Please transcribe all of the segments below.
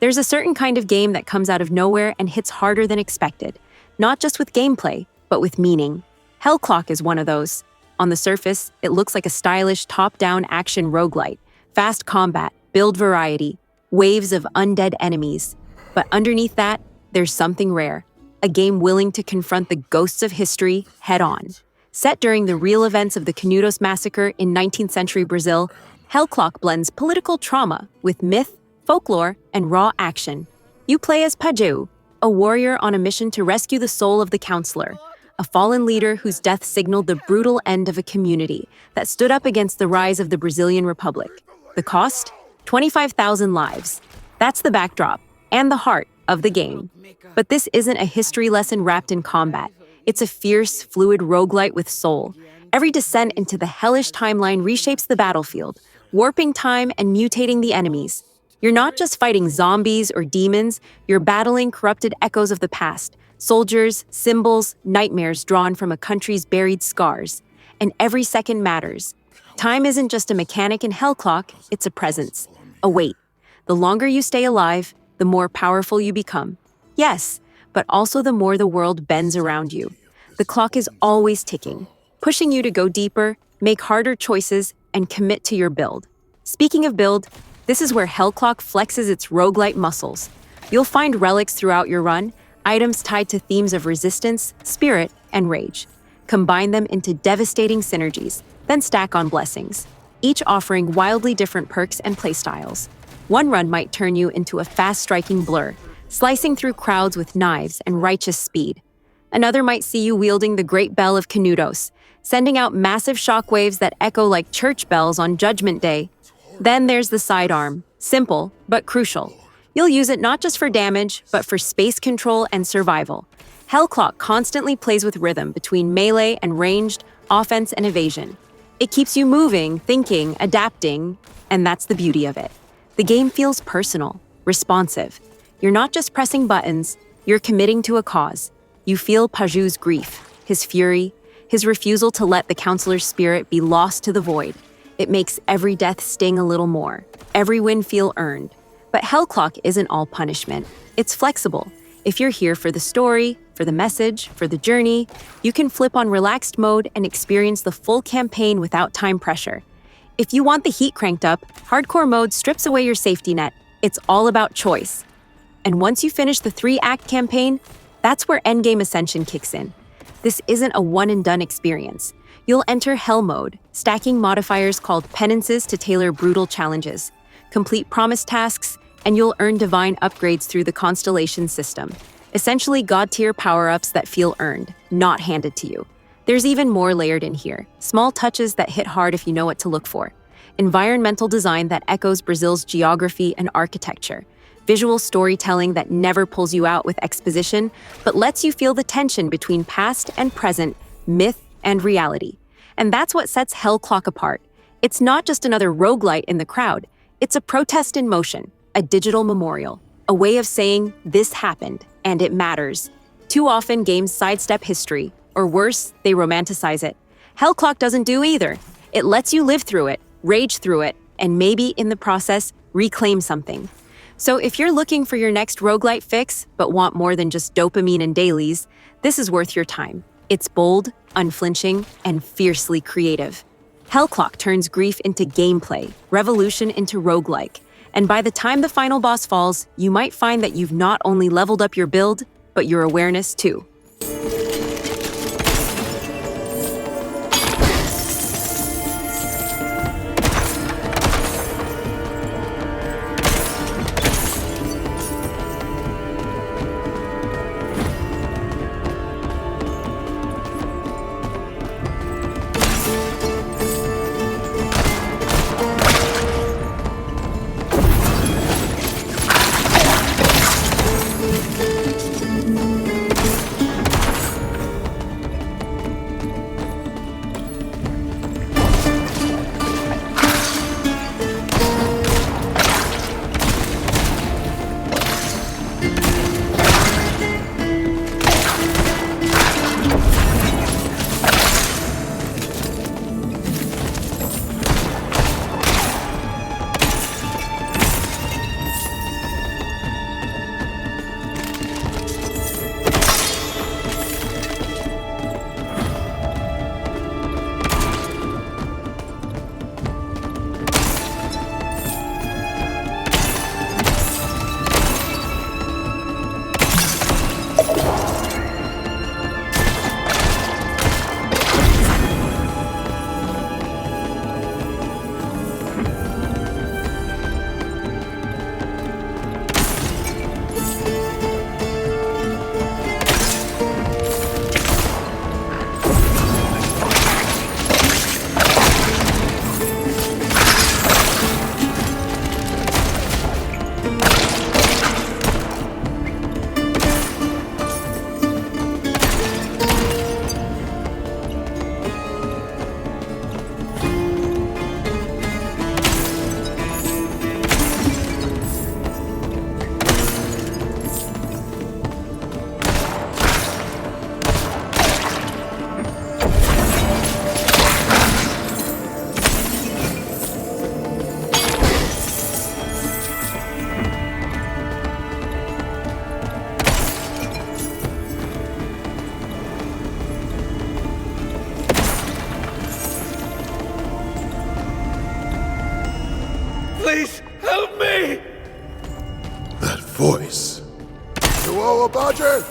There's a certain kind of game that comes out of nowhere and hits harder than expected, not just with gameplay, but with meaning. Hellclock is one of those. On the surface, it looks like a stylish top-down action roguelite, fast combat, build variety, waves of undead enemies. But underneath that, there's something rare, a game willing to confront the ghosts of history head-on. Set during the real events of the Canudos massacre in 19th century Brazil, Hellclock blends political trauma with myth, folklore, and raw action. You play as Pajeú, a warrior on a mission to rescue the soul of the counselor, a fallen leader whose death signaled the brutal end of a community that stood up against the rise of the Brazilian Republic. The cost? 25,000 lives. That's the backdrop and the heart of the game. But this isn't a history lesson wrapped in combat. It's a fierce, fluid roguelite with soul. Every descent into the hellish timeline reshapes the battlefield, warping time and mutating the enemies. You're not just fighting zombies or demons, you're battling corrupted echoes of the past, soldiers, symbols, nightmares drawn from a country's buried scars. And every second matters. Time isn't just a mechanic in Hellclock, it's a presence, a weight. The longer you stay alive, the more powerful you become. Yes, but also the more the world bends around you. The clock is always ticking, pushing you to go deeper, make harder choices, and commit to your build. Speaking of build, this is where Hellclock flexes its roguelite muscles. You'll find relics throughout your run, items tied to themes of resistance, spirit, and rage. Combine them into devastating synergies, then stack on blessings, each offering wildly different perks and playstyles. One run might turn you into a fast-striking blur, slicing through crowds with knives and righteous speed. Another might see you wielding the great bell of Canudos, sending out massive shockwaves that echo like church bells on Judgment Day. Then there's the sidearm, simple but crucial. You'll use it not just for damage, but for space control and survival. Hellclock constantly plays with rhythm between melee and ranged, offense and evasion. It keeps you moving, thinking, adapting, and that's the beauty of it. The game feels personal, responsive. You're not just pressing buttons, you're committing to a cause. You feel Pajeú's grief, his fury, his refusal to let the counselor's spirit be lost to the void. It makes every death sting a little more, every win feel earned. But Hellclock isn't all punishment. It's flexible. If you're here for the story, for the message, for the journey, you can flip on relaxed mode and experience the full campaign without time pressure. If you want the heat cranked up, hardcore mode strips away your safety net. It's all about choice. And once you finish the 3-act campaign, that's where endgame ascension kicks in. This isn't a one-and-done experience. You'll enter Hell mode, stacking modifiers called penances to tailor brutal challenges, complete promised tasks, and you'll earn divine upgrades through the constellation system. Essentially god-tier power-ups that feel earned, not handed to you. There's even more layered in here, small touches that hit hard if you know what to look for. Environmental design that echoes Brazil's geography and architecture. Visual storytelling that never pulls you out with exposition, but lets you feel the tension between past and present, myth and reality. And that's what sets Hellclock apart. It's not just another roguelite in the crowd. It's a protest in motion, a digital memorial, a way of saying, this happened, and it matters. Too often, games sidestep history, or worse, they romanticize it. Hellclock doesn't do either. It lets you live through it, rage through it, and maybe, in the process, reclaim something. So if you're looking for your next roguelite fix, but want more than just dopamine and dailies, this is worth your time. It's bold, unflinching, and fiercely creative. Hellclock turns grief into gameplay, revolution into roguelike, and by the time the final boss falls, you might find that you've not only leveled up your build, but your awareness too. voice. You all a badger?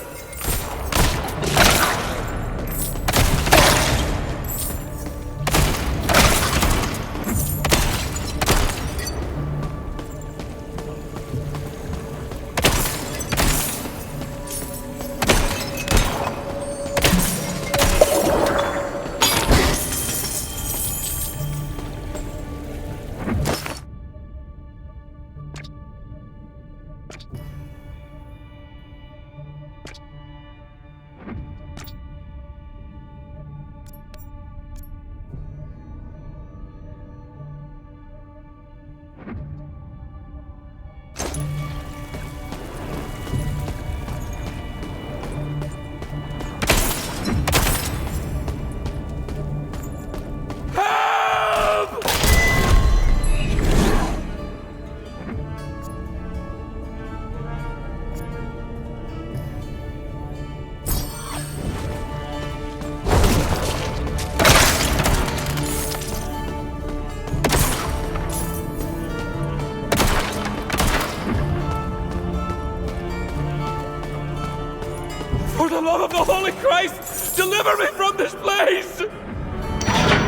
For the love of the Holy Christ, deliver me from this place!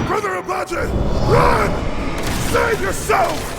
Brother Abaddon, run! Save yourself!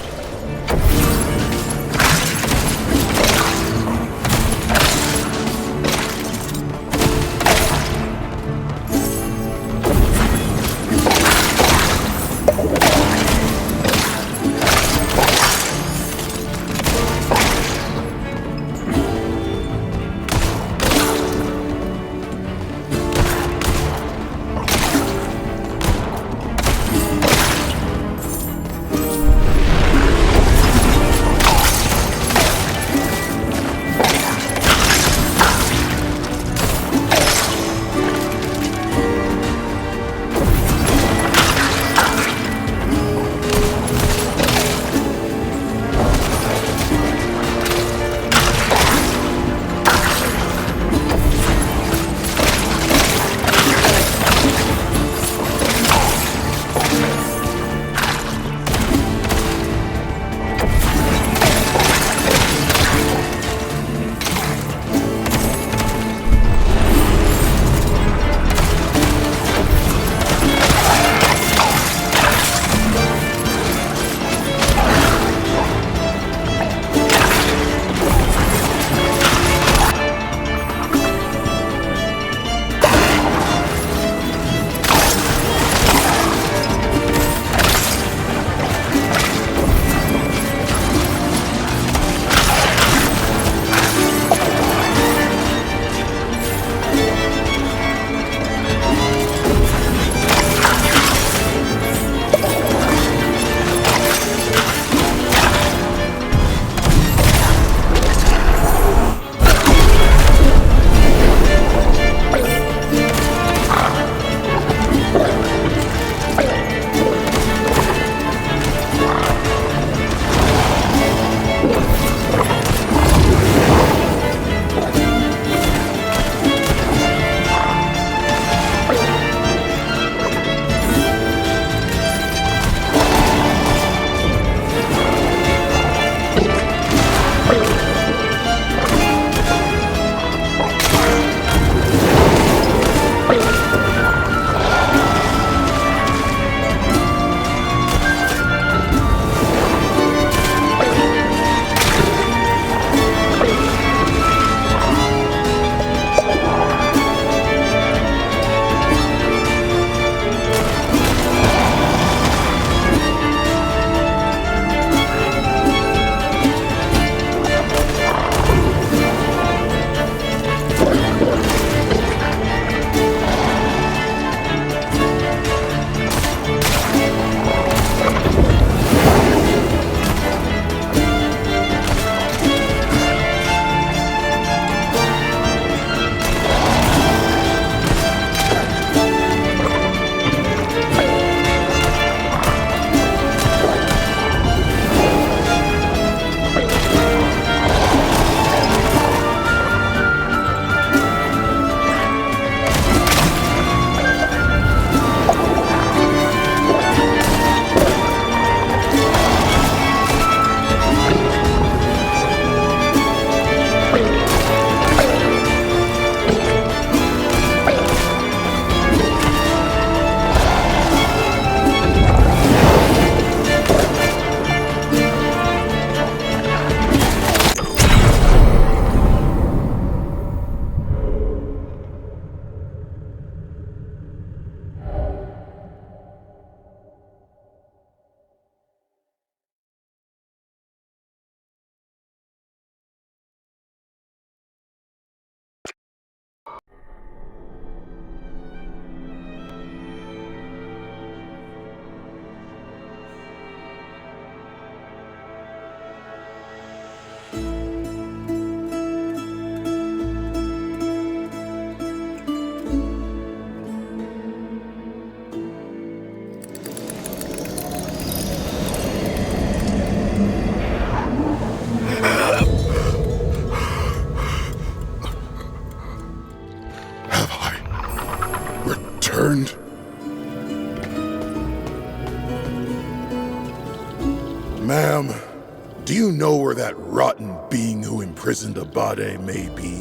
that rotten being who imprisoned Abade may be.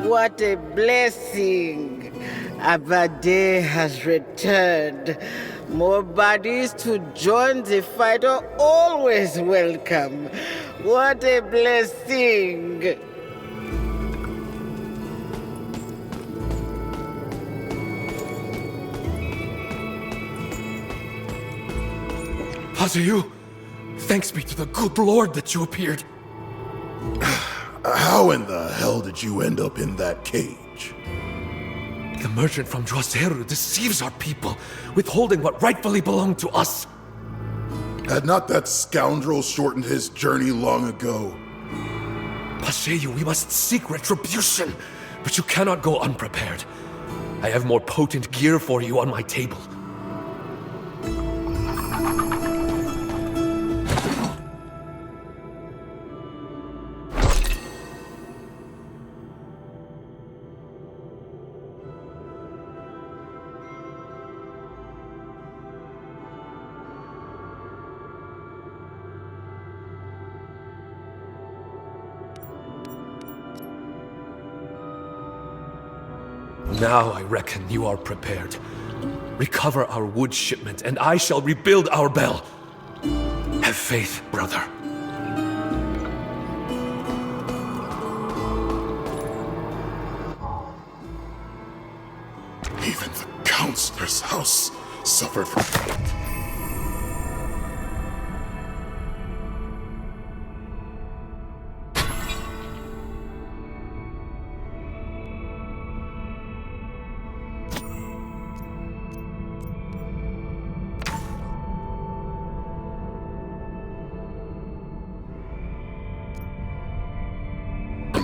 What a blessing! Abade has returned. More bodies to join the fight are always welcome. What a blessing! Pajeú, thanks be to the good Lord that you appeared. How in the hell did you end up in that cage? The merchant from Juazeru deceives our people, withholding what rightfully belonged to us. Had not that scoundrel shortened his journey long ago? Pajeú, we must seek retribution, but you cannot go unprepared. I have more potent gear for you on my table. Now I reckon you are prepared. Recover our wood shipment, and I shall rebuild our bell. Have faith, brother. Even the counselor's house suffered from...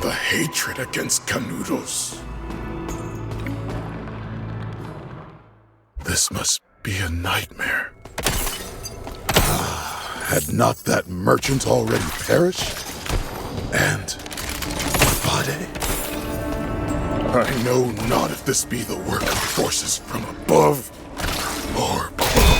the hatred against Canudos. This must be a nightmare. Had not that merchant already perished? And Abade? I know not if this be the work of forces from above or below.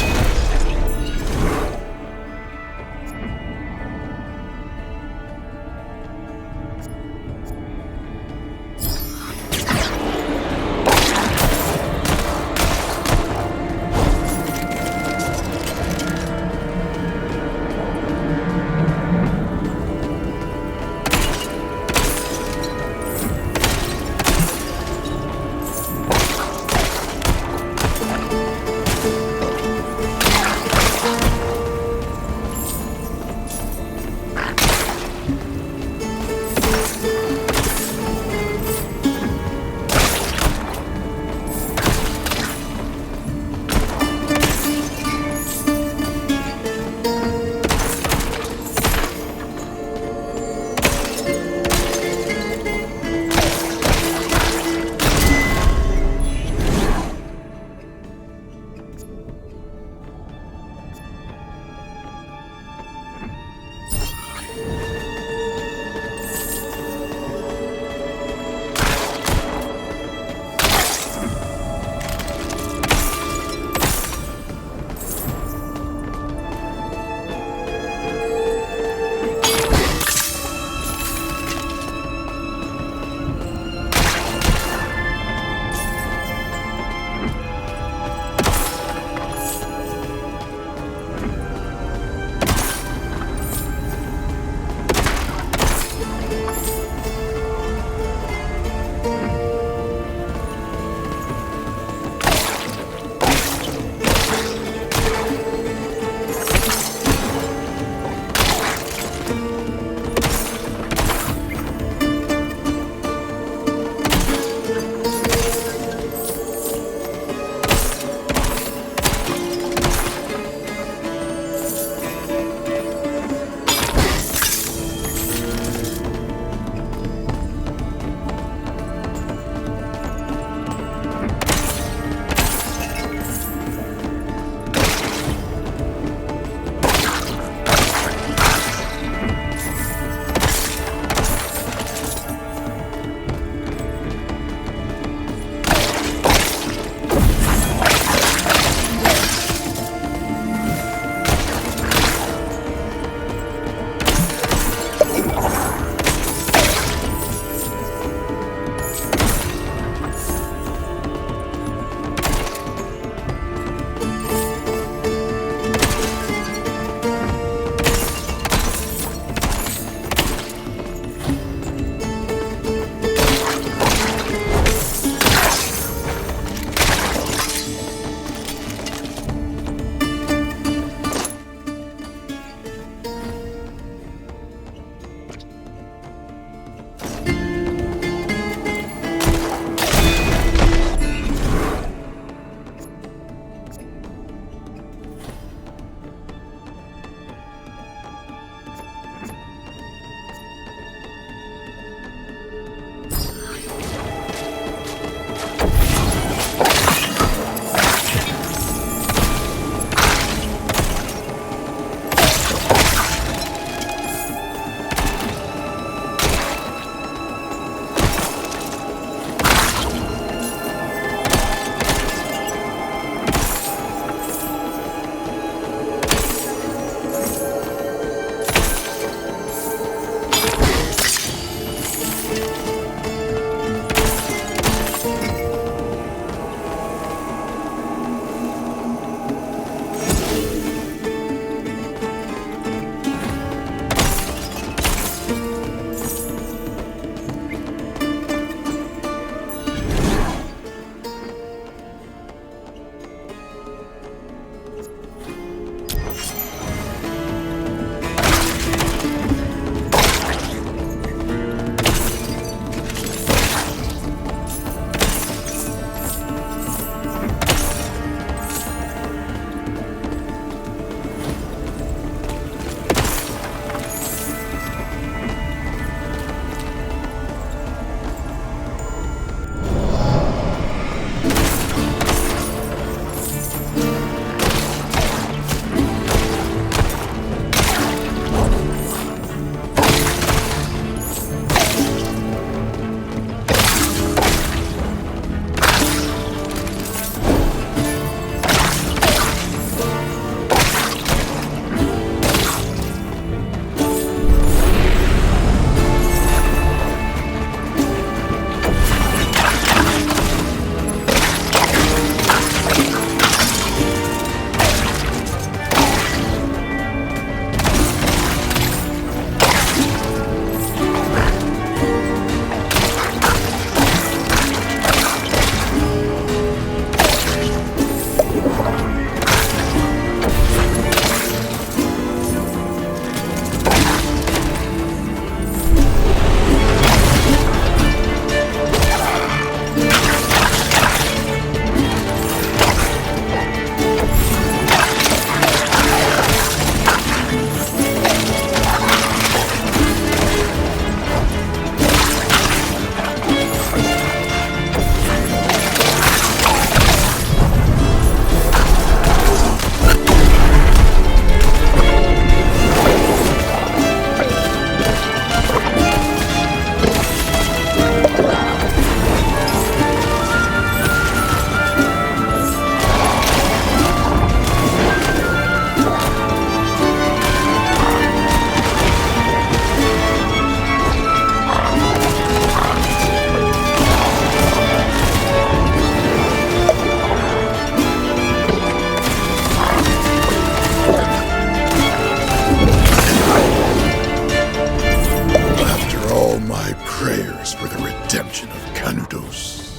My prayers for the redemption of Canudos.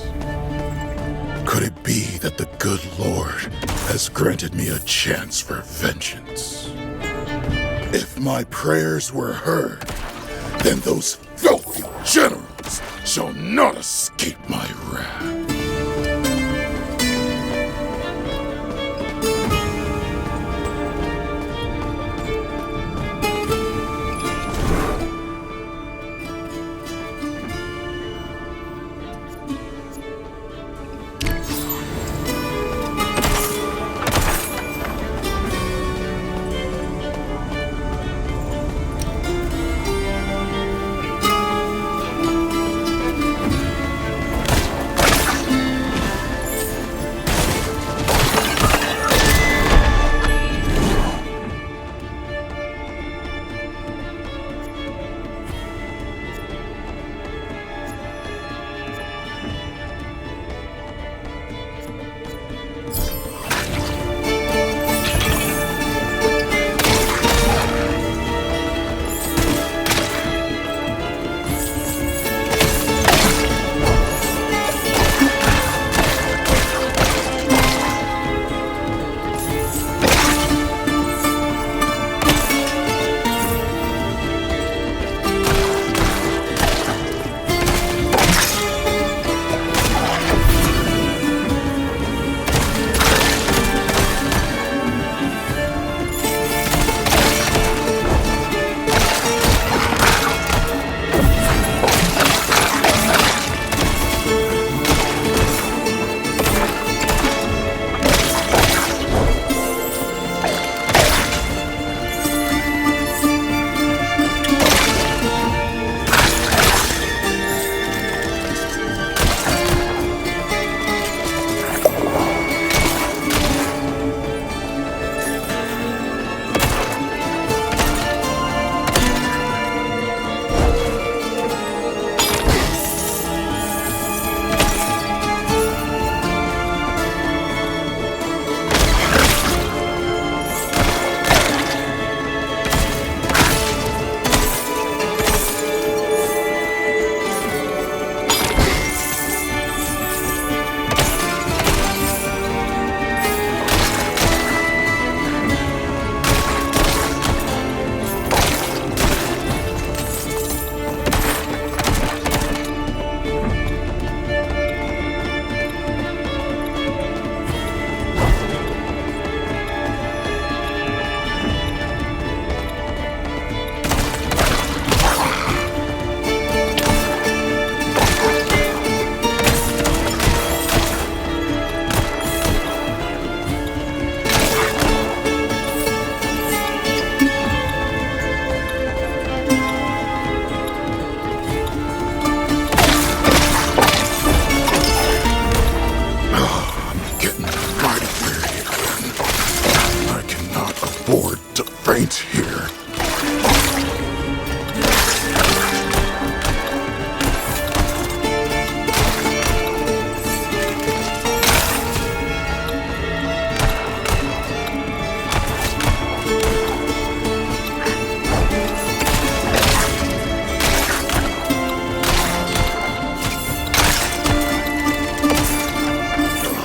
Could it be that the good Lord has granted me a chance for vengeance? If my prayers were heard, then those filthy generals shall not escape my wrath. faint here.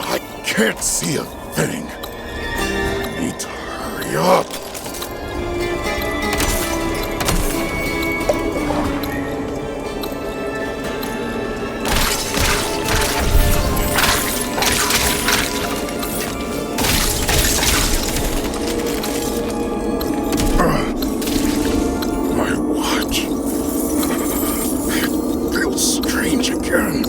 I can't see a thing. Need to hurry up. My watch. It feels strange again.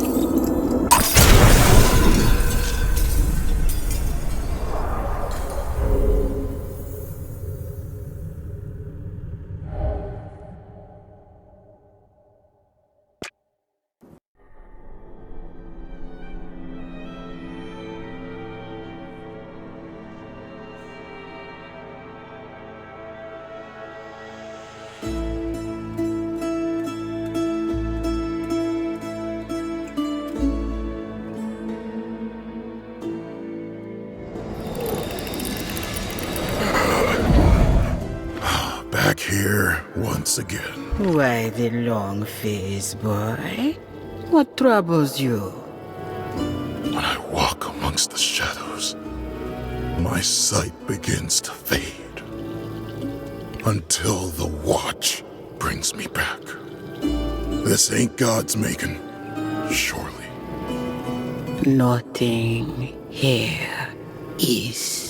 Back here once again. Why the long face, boy? What troubles you? When I walk amongst the shadows, my sight begins to fade. Until the watch brings me back. This ain't God's making, surely. Nothing here is.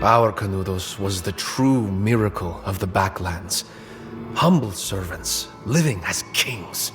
Our Canudos was the true miracle of the Backlands. Humble servants, living as kings.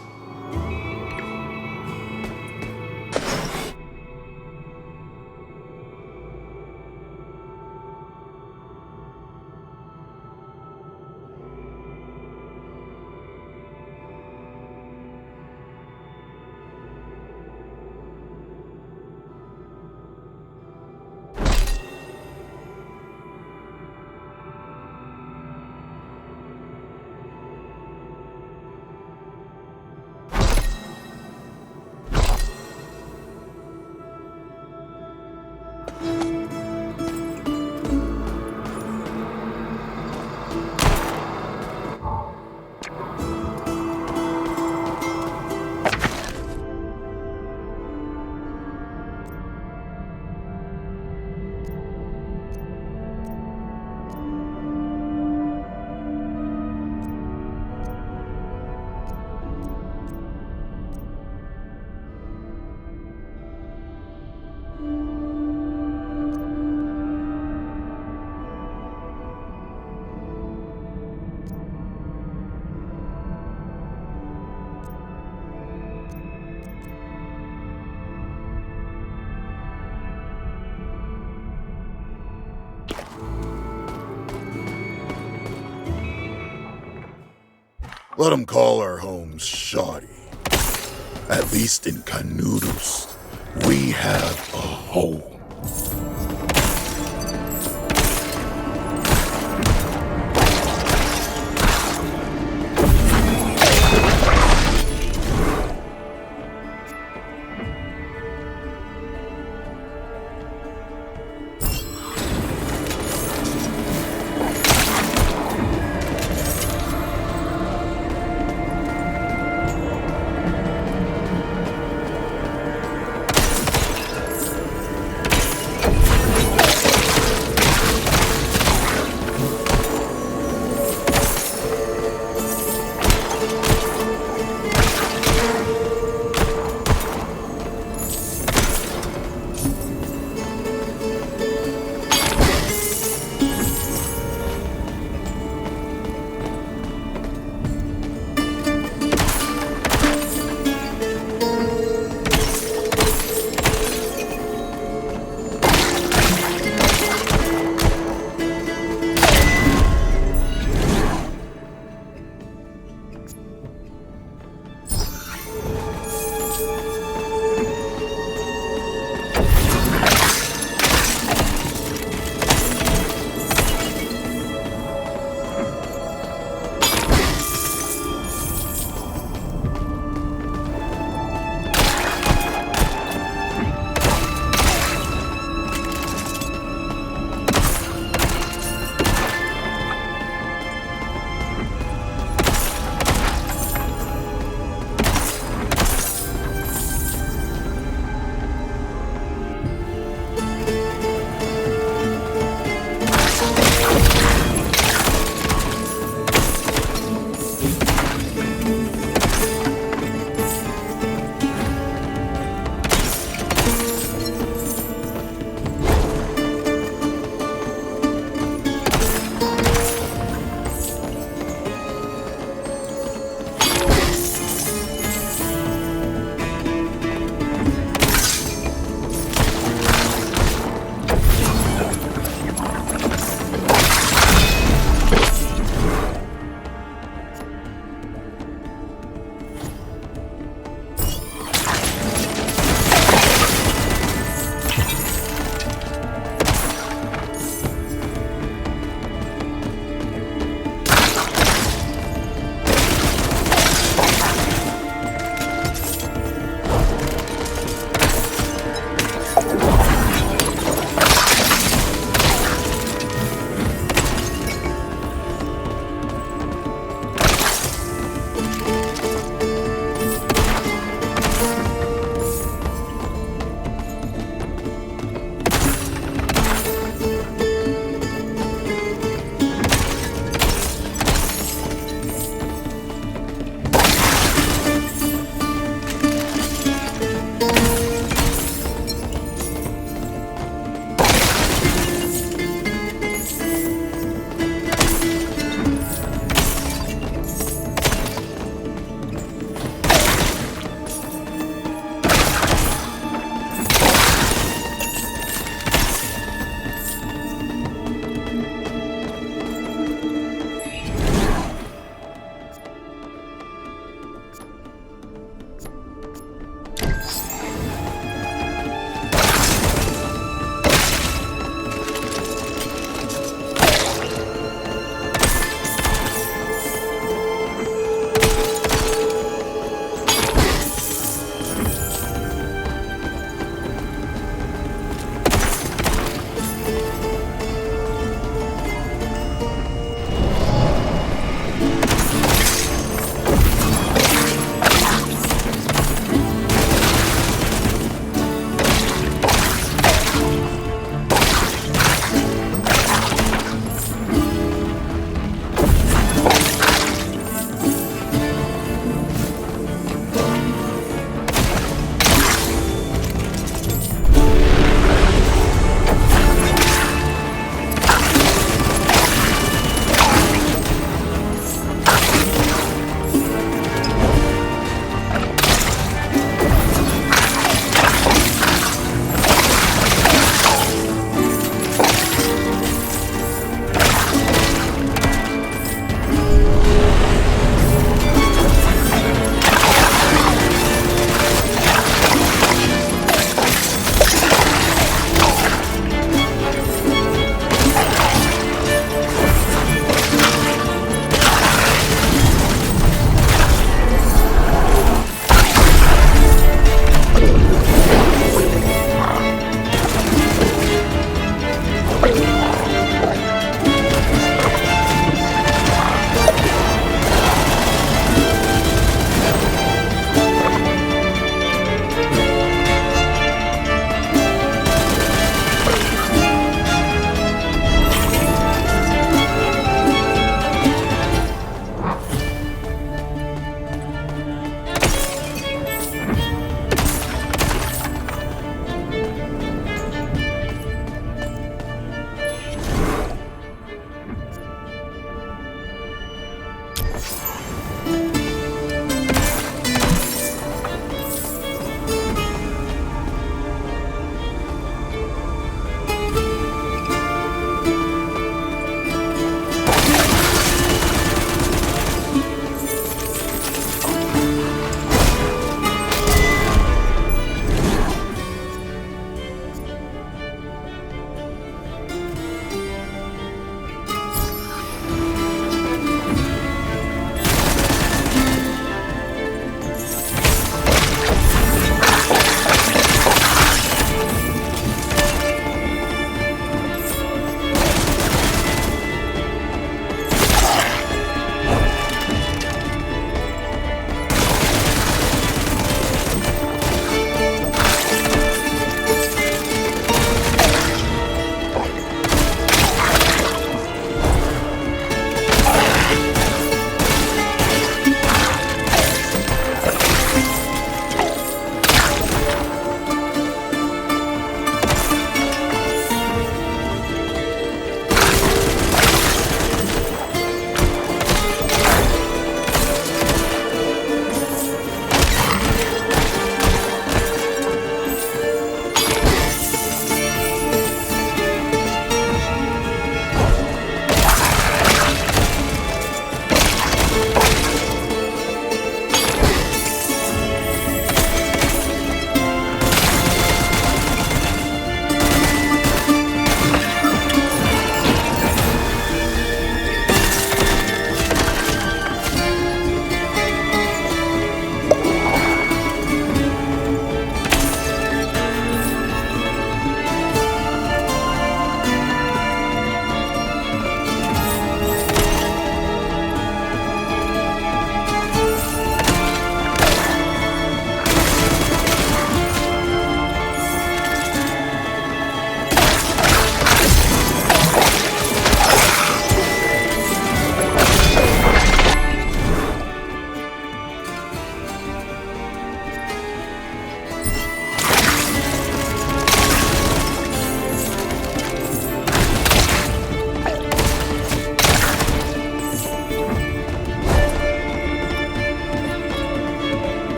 Let them call our homes shoddy. At least in Canudos, we have a home.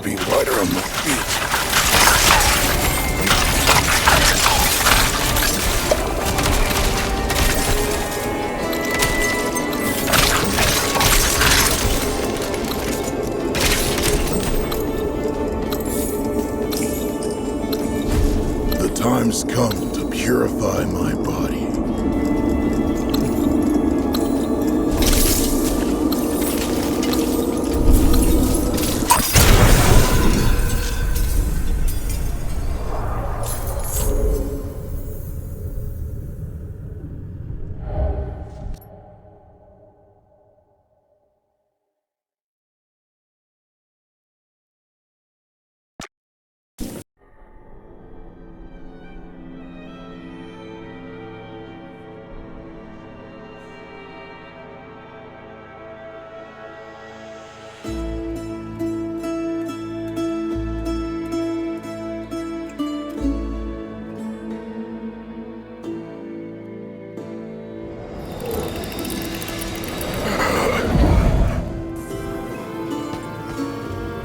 be lighter on my feet. The time's come to purify my body.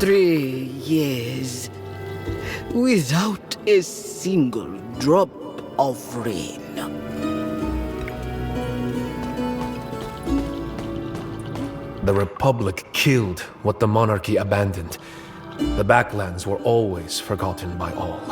Three years without a single drop of rain. The Republic killed what the monarchy abandoned. The Backlands were always forgotten by all.